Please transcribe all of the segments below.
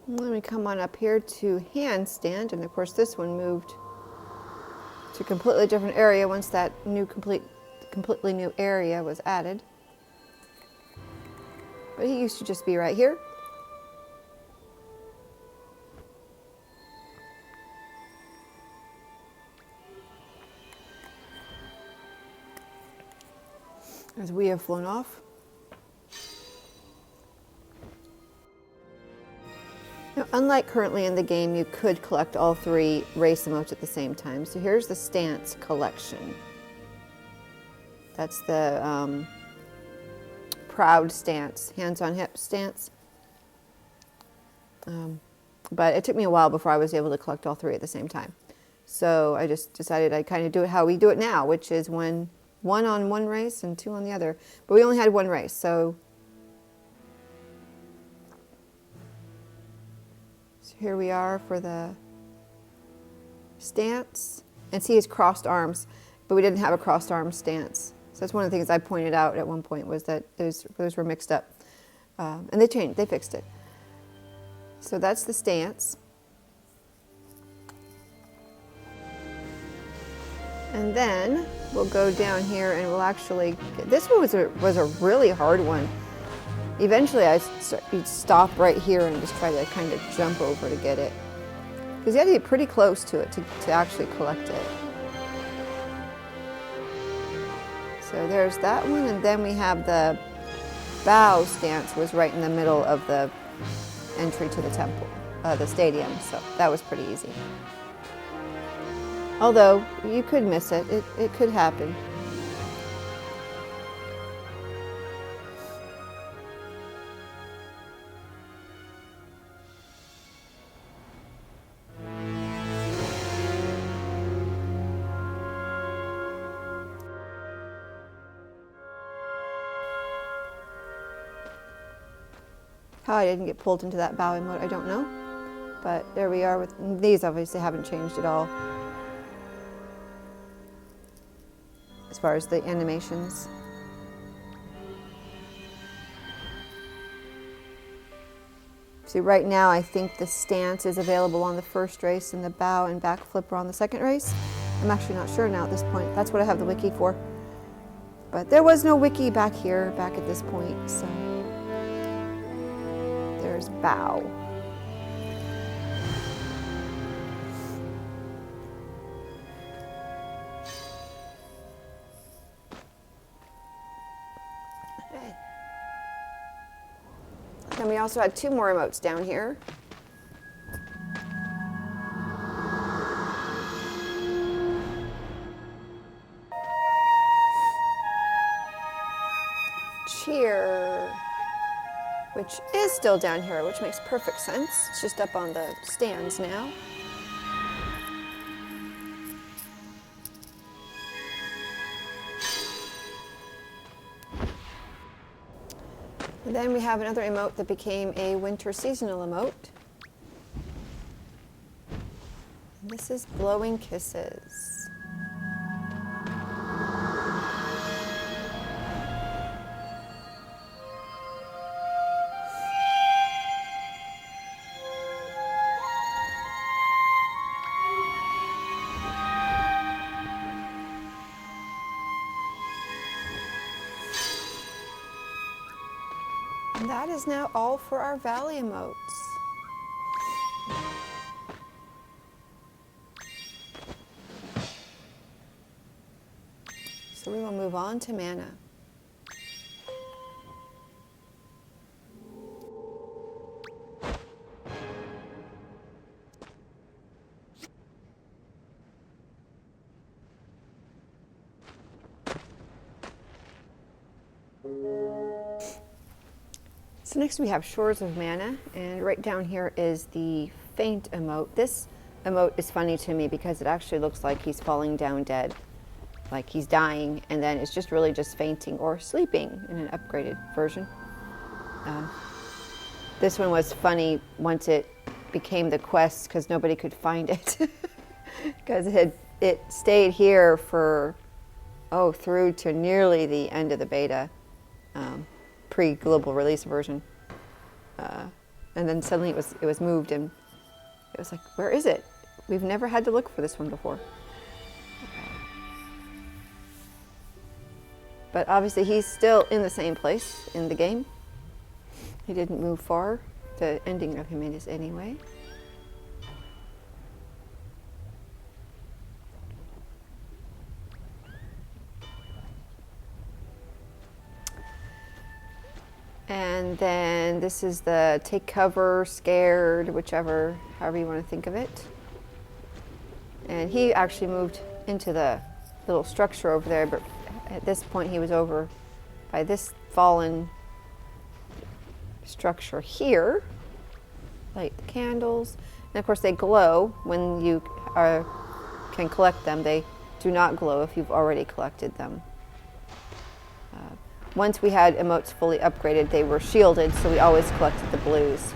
Then we come on up here to Handstand, and of course this one moved to a completely different area once that new completely new area was added. But he used to just be right here. As we have flown off. Now, unlike currently in the game, you could collect all 3 race emotes at the same time. So here's the stance collection. That's the proud stance, hands on hip stance. But it took me a while before I was able to collect all 3 at the same time. So I just decided I'd kind of do it how we do it now, which is one on one race and 2 on the other. But we only had 1 race, so here we are for the stance. And see his crossed arms, but we didn't have a crossed arm stance. So that's one of the things I pointed out at one point, was that those were mixed up. And they fixed it. So that's the stance. And then we'll go down here and we'll actually, this one was a really hard one. Eventually you'd stop right here and just try to kind of jump over to get it. Because you had to get pretty close to it to actually collect it. So there's that one, and then we have the bow stance was right in the middle of the entry to the temple, the stadium, so that was pretty easy. Although, you could miss it. It could happen. How I didn't get pulled into that bow emote, I don't know. But there we are with these. Obviously haven't changed at all as far as the animations. See, right now I think the stance is available on the first race and the bow and backflip are on the second race. I'm actually not sure now at this point. That's what I have the wiki for. But there was no wiki back here, back at this point, so there's bow. Then we also had 2 more emotes down here. Cheer, which is still down here, which makes perfect sense. It's just up on the stands now. And then we have another emote that became a winter seasonal emote. And this is blowing kisses. And that is now all for our valley emotes. So we will move on to Manna. So next we have Shores of Manna, and right down here is the faint emote. This emote is funny to me because it actually looks like he's falling down dead, like he's dying, and then it's just really just fainting or sleeping in an upgraded version. This one was funny once it became the quest because nobody could find it because it stayed here for through to nearly the end of the beta. Pre-global release version. And then suddenly it was moved, and it was like, where is it? We've never had to look for this one before. But obviously he's still in the same place in the game. He didn't move far. The ending of him is anyway. And then this is the take cover, scared, whichever, however you want to think of it. And he actually moved into the little structure over there, but at this point he was over by this fallen structure here. Light the candles. And of course they glow when you can collect them. They do not glow if you've already collected them. Once we had emotes fully upgraded, they were shielded, so we always collected the blues.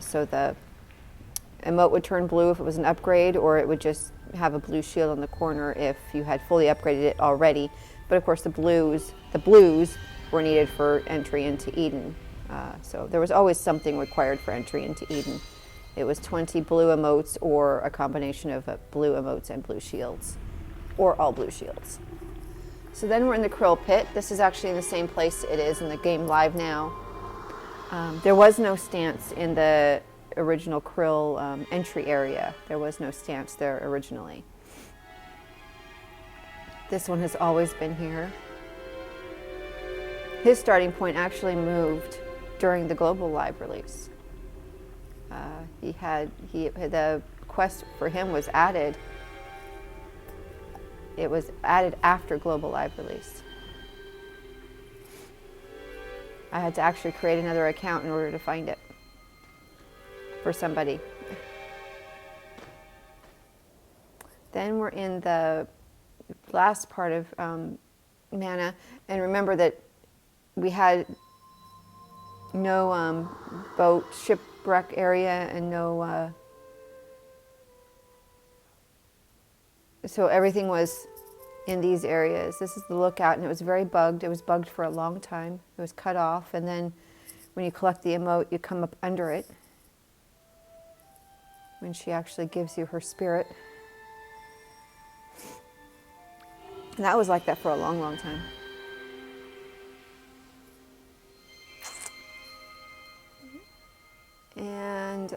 So the emote would turn blue if it was an upgrade, or it would just have a blue shield on the corner if you had fully upgraded it already. But of course the blues were needed for entry into Eden. So there was always something required for entry into Eden. It was 20 blue emotes or a combination of blue emotes and blue shields, or all blue shields. So then we're in the krill pit. This is actually in the same place it is in the game live now. There was no stance in the original krill entry area. There was no stance there originally. This one has always been here. His starting point actually moved during the global live release. The quest for him was added. It was added after global live release. I had to actually create another account in order to find it for somebody. Then we're in the last part of Manna, and remember that we had no boat shipwreck area and no so everything was in these areas. This is the lookout, and it was very bugged. It was bugged for a long time. It was cut off, and then when you collect the emote, you come up under it when she actually gives you her spirit. And that was like that for a long, long time. And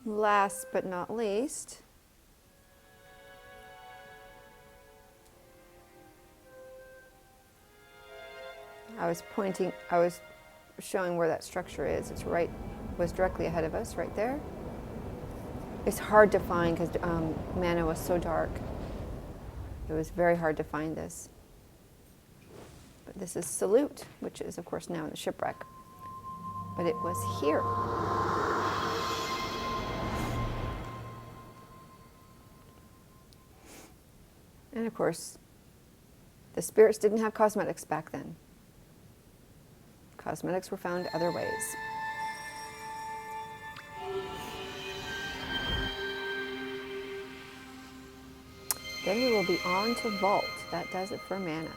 last but not least, I was showing where that structure is. Was directly ahead of us, right there. It's hard to find because Manna was so dark. It was very hard to find this. But this is Salute, which is of course now in the shipwreck. But it was here. And of course, the spirits didn't have cosmetics back then. Cosmetics were found other ways. Then we will be on to Vault. That does it for Manna.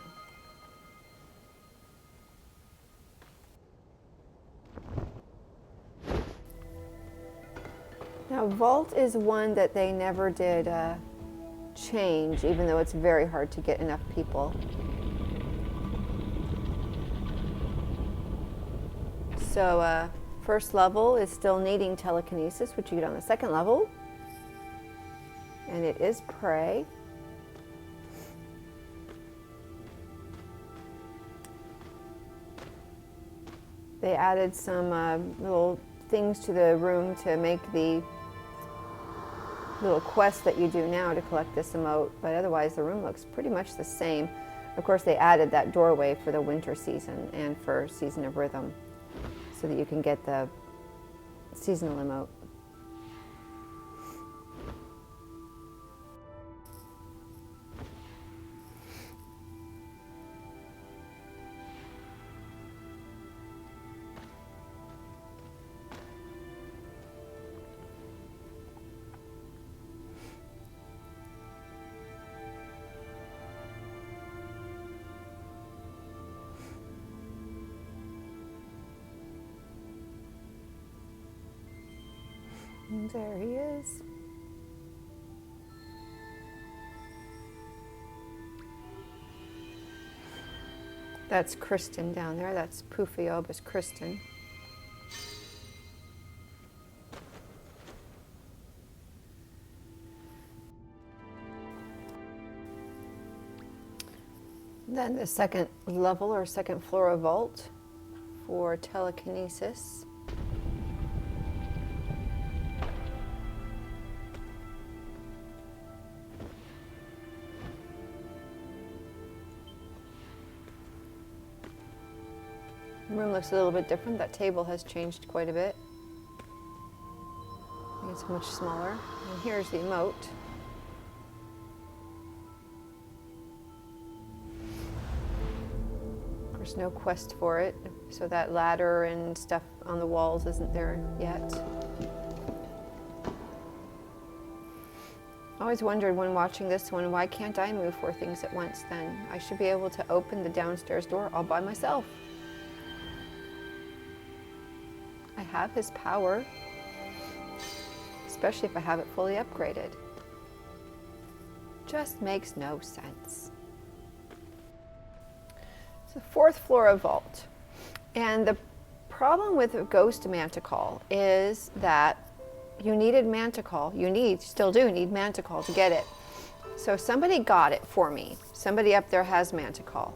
Now Vault is one that they never did change, even though it's very hard to get enough people. So first level is still needing telekinesis, which you get on the second level. And it is Pray. They added some little things to the room to make the little quest that you do now to collect this emote, but otherwise the room looks pretty much the same. Of course, they added that doorway for the winter season and for Season of Rhythm, so that you can get the seasonal emote. And there he is. That's Kristen down there. That's Puffiobus Kristen. Then the second level or second floor of vault for telekinesis. The room looks a little bit different. That table has changed quite a bit. I think it's much smaller. And here's the emote. There's no quest for it, so that ladder and stuff on the walls isn't there yet. I always wondered when watching this one, why can't I move 4 things at once then? I should be able to open the downstairs door all by myself. I have his power, especially if I have it fully upgraded. Just makes no sense. The 4th floor of vault. And the problem with a ghost manticore is that you needed manticore. Still do need manticore to get it. So somebody got it for me. Somebody up there has manticore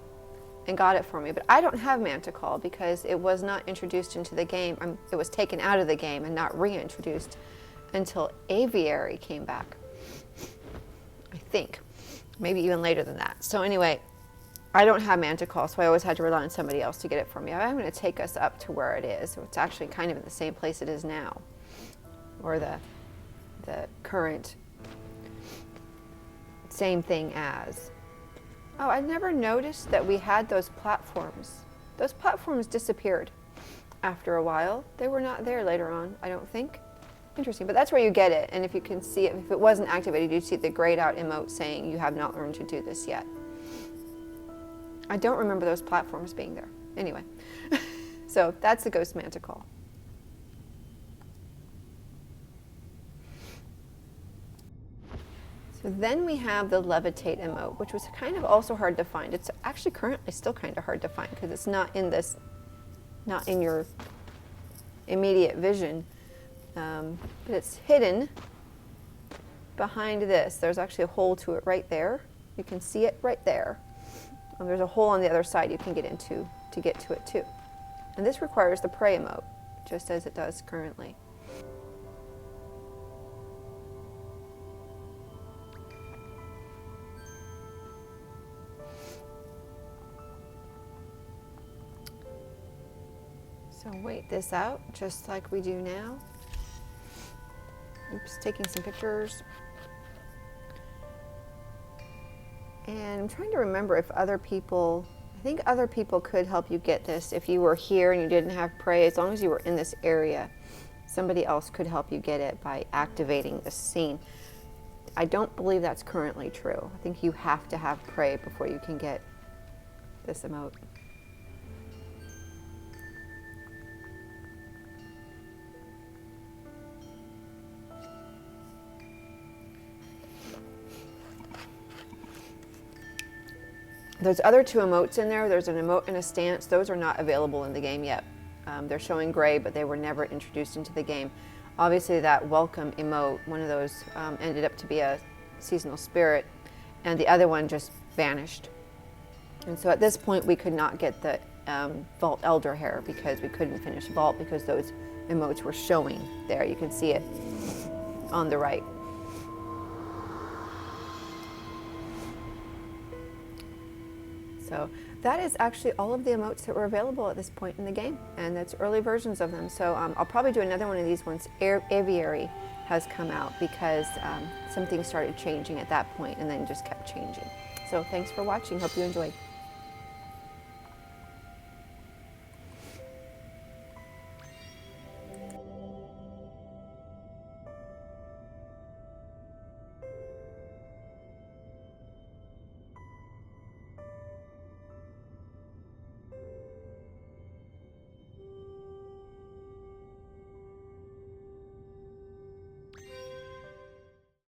and got it for me. But I don't have manticore because it was not introduced into the game. It was taken out of the game and not reintroduced until Aviary came back. I think. Maybe even later than that. So anyway, I don't have manticore, so I always had to rely on somebody else to get it for me. I'm going to take us up to where it is. So it's actually kind of in the same place it is now, or the current same thing as. Oh, I never noticed that we had those platforms. Those platforms disappeared after a while. They were not there later on, I don't think. Interesting, but that's where you get it. And if you can see it, if it wasn't activated, you'd see the grayed out emote saying you have not learned to do this yet. I don't remember those platforms being there. Anyway, so that's the ghost manticore. So then we have the Levitate emote, which was kind of also hard to find. It's actually currently still kind of hard to find because it's not in your immediate vision, but it's hidden behind this. There's actually a hole to it right there. You can see it right there. And there's a hole on the other side you can get into to get to it too. And this requires the pray emote, just as it does currently. So wait this out, just like we do now. Oops, taking some pictures. And I'm trying to remember if other people, I think other people could help you get this. If you were here and you didn't have pray, as long as you were in this area, somebody else could help you get it by activating this scene. I don't believe that's currently true. I think you have to have pray before you can get this emote. There's other 2 emotes in there. There's an emote and a stance. Those are not available in the game yet. They're showing gray, but they were never introduced into the game. Obviously that welcome emote, one of those ended up to be a seasonal spirit, and the other one just vanished. And so at this point we could not get the Vault Elder hair because we couldn't finish Vault because those emotes were showing there. You can see it on the right. So that is actually all of the emotes that were available at this point in the game, and that's early versions of them. So I'll probably do another one of these once Aviary has come out because some things started changing at that point and then just kept changing. So thanks for watching. Hope you enjoyed.